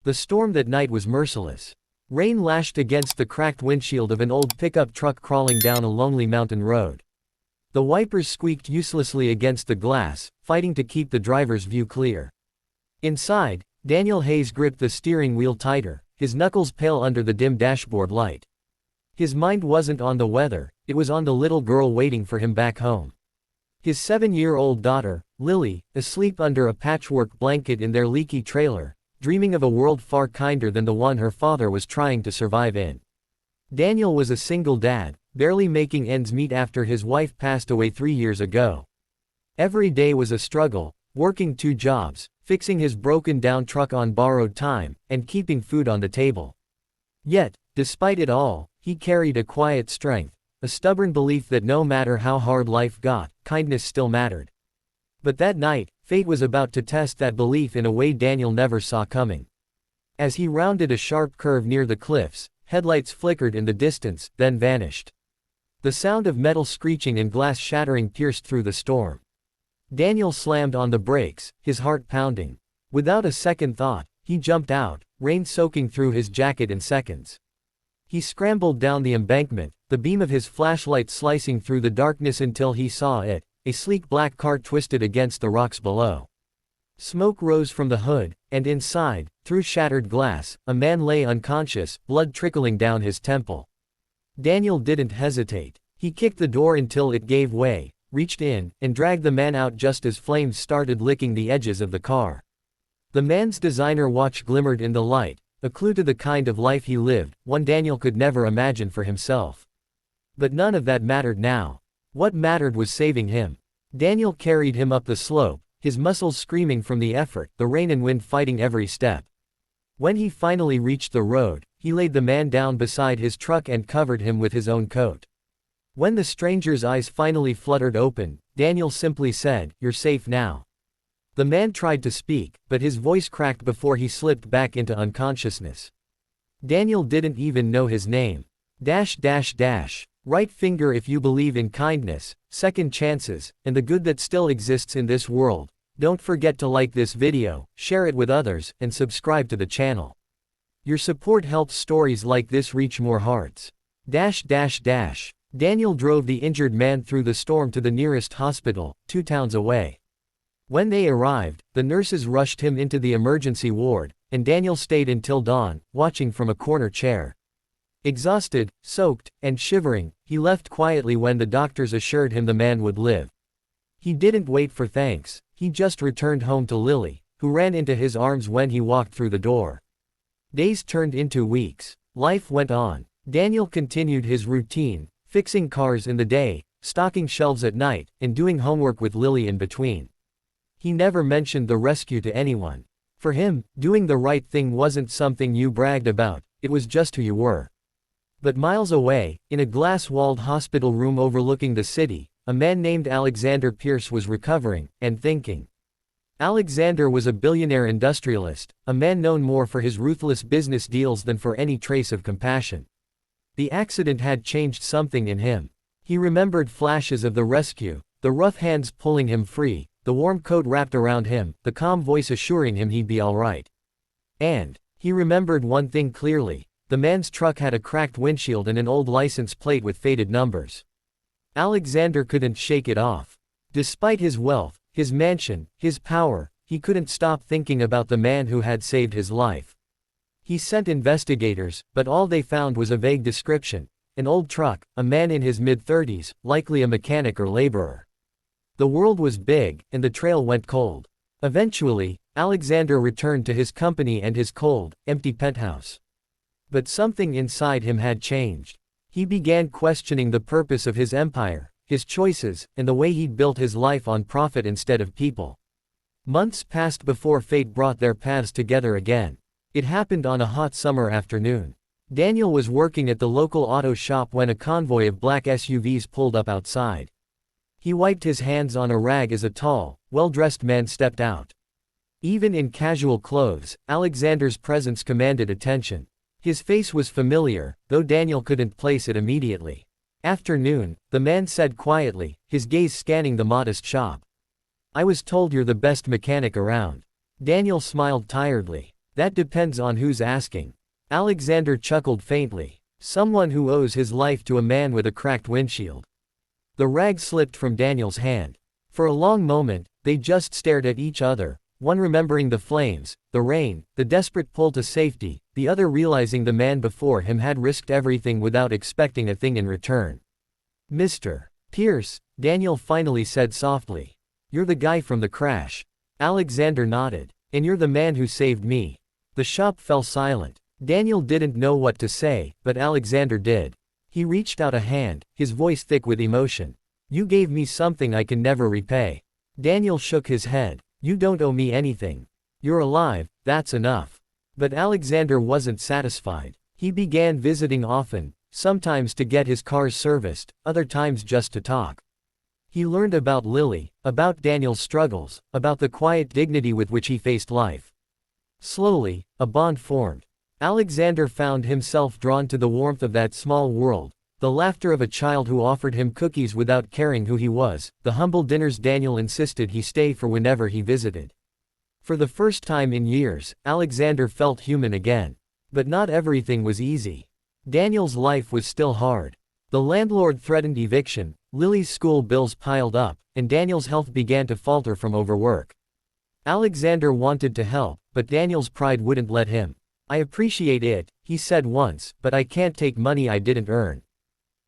The storm that night was merciless. Rain lashed against the cracked windshield of an old pickup truck crawling down a lonely mountain road. The wipers squeaked uselessly against the glass, fighting to keep the driver's view clear. Inside, Daniel Hayes gripped the steering wheel tighter, his knuckles pale under the dim dashboard light. His mind wasn't on the weather, it was on the little girl waiting for him back home. His 7-year-old daughter, Lily, asleep under a patchwork blanket in their leaky trailer, dreaming of a world far kinder than the one her father was trying to survive in. Daniel was a single dad, barely making ends meet after his wife passed away 3 years ago. Every day was a struggle, working 2 jobs, fixing his broken-down truck on borrowed time, and keeping food on the table. Yet, despite it all, he carried a quiet strength, a stubborn belief that no matter how hard life got, kindness still mattered. But that night, fate was about to test that belief in a way Daniel never saw coming. As he rounded a sharp curve near the cliffs, headlights flickered in the distance, then vanished. The sound of metal screeching and glass shattering pierced through the storm. Daniel slammed on the brakes, his heart pounding. Without a second thought, he jumped out, rain soaking through his jacket in seconds. He scrambled down the embankment, the beam of his flashlight slicing through the darkness until he saw it, a sleek black car twisted against the rocks below. Smoke rose from the hood, and inside, through shattered glass, a man lay unconscious, blood trickling down his temple. Daniel didn't hesitate. He kicked the door until it gave way, reached in, and dragged the man out just as flames started licking the edges of the car. The man's designer watch glimmered in the light, a clue to the kind of life he lived, one Daniel could never imagine for himself. But none of that mattered now. What mattered was saving him. Daniel carried him up the slope, his muscles screaming from the effort, the rain and wind fighting every step. When he finally reached the road, he laid the man down beside his truck and covered him with his own coat. When the stranger's eyes finally fluttered open, Daniel simply said, "You're safe now." The man tried to speak, but his voice cracked before he slipped back into unconsciousness. Daniel didn't even know his name. Right finger if you believe in kindness, second chances, and the good that still exists in this world. Don't forget to like this video, share it with others, and subscribe to the channel. Your support helps stories like this reach more hearts. Daniel drove the injured man through the storm to the nearest hospital, 2 towns away. When they arrived, the nurses rushed him into the emergency ward, and Daniel stayed until dawn, watching from a corner chair. Exhausted, soaked, and shivering, he left quietly when the doctors assured him the man would live. He didn't wait for thanks, he just returned home to Lily, who ran into his arms when he walked through the door. Days turned into weeks. Life went on. Daniel continued his routine, fixing cars in the day, stocking shelves at night, and doing homework with Lily in between. He never mentioned the rescue to anyone. For him, doing the right thing wasn't something you bragged about, it was just who you were. But miles away, in a glass-walled hospital room overlooking the city, a man named Alexander Pierce was recovering, and thinking. Alexander was a billionaire industrialist, a man known more for his ruthless business deals than for any trace of compassion. The accident had changed something in him. He remembered flashes of the rescue, the rough hands pulling him free, the warm coat wrapped around him, the calm voice assuring him he'd be all right. And he remembered one thing clearly. The man's truck had a cracked windshield and an old license plate with faded numbers. Alexander couldn't shake it off. Despite his wealth, his mansion, his power, he couldn't stop thinking about the man who had saved his life. He sent investigators, but all they found was a vague description. An old truck, a man in his mid-30s, likely a mechanic or laborer. The world was big, and the trail went cold. Eventually, Alexander returned to his company and his cold, empty penthouse. But something inside him had changed. He began questioning the purpose of his empire, his choices, and the way he'd built his life on profit instead of people. Months passed before fate brought their paths together again. It happened on a hot summer afternoon. Daniel was working at the local auto shop when a convoy of black SUVs pulled up outside. He wiped his hands on a rag as a tall, well-dressed man stepped out. Even in casual clothes, Alexander's presence commanded attention. His face was familiar, though Daniel couldn't place it immediately. "Afternoon," the man said quietly, his gaze scanning the modest shop. "I was told you're the best mechanic around." Daniel smiled tiredly. That depends on who's asking. Alexander chuckled faintly. Someone who owes his life to a man with a cracked windshield. The rag slipped from Daniel's hand. For a long moment, they just stared at each other, one remembering the flames, the rain, the desperate pull to safety, the other realizing the man before him had risked everything without expecting a thing in return. Mr. Pierce, Daniel finally said softly. You're the guy from the crash. Alexander nodded. And you're the man who saved me. The shop fell silent. Daniel didn't know what to say, but Alexander did. He reached out a hand, his voice thick with emotion. You gave me something I can never repay. Daniel shook his head. You don't owe me anything. You're alive, that's enough. But Alexander wasn't satisfied. He began visiting often, sometimes to get his cars serviced, other times just to talk. He learned about Lily, about Daniel's struggles, about the quiet dignity with which he faced life. Slowly, a bond formed. Alexander found himself drawn to the warmth of that small world, the laughter of a child who offered him cookies without caring who he was, the humble dinners Daniel insisted he stay for whenever he visited. For the first time in years, Alexander felt human again. But not everything was easy. Daniel's life was still hard. The landlord threatened eviction, Lily's school bills piled up, and Daniel's health began to falter from overwork. Alexander wanted to help, but Daniel's pride wouldn't let him. I appreciate it, he said once, but I can't take money I didn't earn.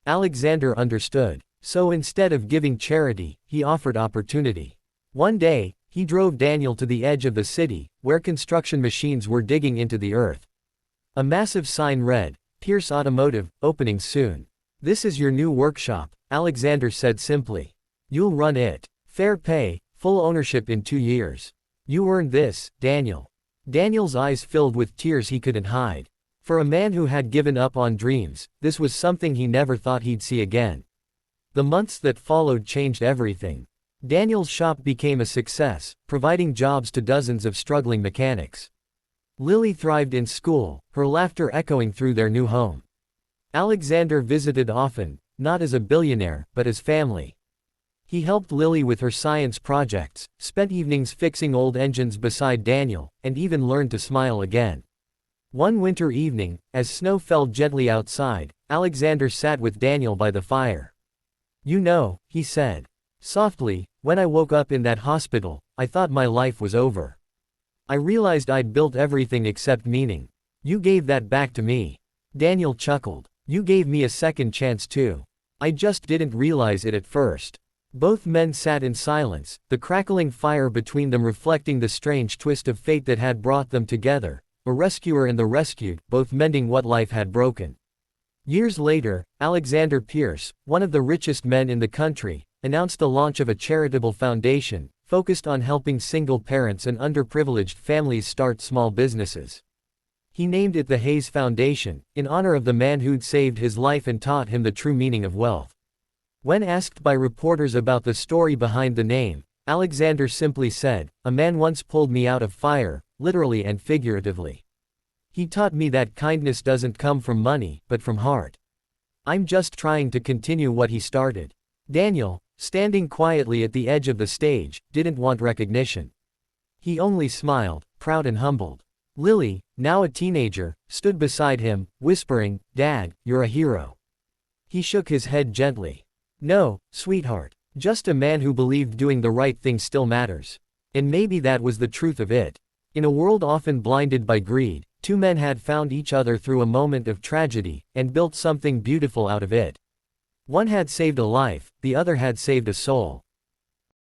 Alexander understood. So instead of giving charity, he offered opportunity. One day, he drove Daniel to the edge of the city, where construction machines were digging into the earth. A massive sign read, Pierce Automotive, opening soon. This is your new workshop, Alexander said simply. You'll run it. Fair pay, full ownership in 2 years. You earned this, Daniel. Daniel's eyes filled with tears he couldn't hide. For a man who had given up on dreams, this was something he never thought he'd see again. The months that followed changed everything. Daniel's shop became a success, providing jobs to dozens of struggling mechanics. Lily thrived in school, her laughter echoing through their new home. Alexander visited often, not as a billionaire, but as family. He helped Lily with her science projects, spent evenings fixing old engines beside Daniel, and even learned to smile again. One winter evening, as snow fell gently outside, Alexander sat with Daniel by the fire. You know, he said. Softly, when I woke up in that hospital, I thought my life was over. I realized I'd built everything except meaning. You gave that back to me. Daniel chuckled. You gave me a second chance too. I just didn't realize it at first. Both men sat in silence, the crackling fire between them reflecting the strange twist of fate that had brought them together. A rescuer and the rescued, both mending what life had broken. Years later, Alexander Pierce, one of the richest men in the country, announced the launch of a charitable foundation, focused on helping single parents and underprivileged families start small businesses. He named it the Hayes Foundation, in honor of the man who'd saved his life and taught him the true meaning of wealth. When asked by reporters about the story behind the name, Alexander simply said, "A man once pulled me out of fire, literally and figuratively. He taught me that kindness doesn't come from money, but from heart. I'm just trying to continue what he started." Daniel, standing quietly at the edge of the stage, didn't want recognition. He only smiled, proud and humbled. Lily, now a teenager, stood beside him, whispering, "Dad, you're a hero." He shook his head gently. "No, sweetheart. Just a man who believed doing the right thing still matters." And maybe that was the truth of it. In a world often blinded by greed, two men had found each other through a moment of tragedy, and built something beautiful out of it. One had saved a life, the other had saved a soul.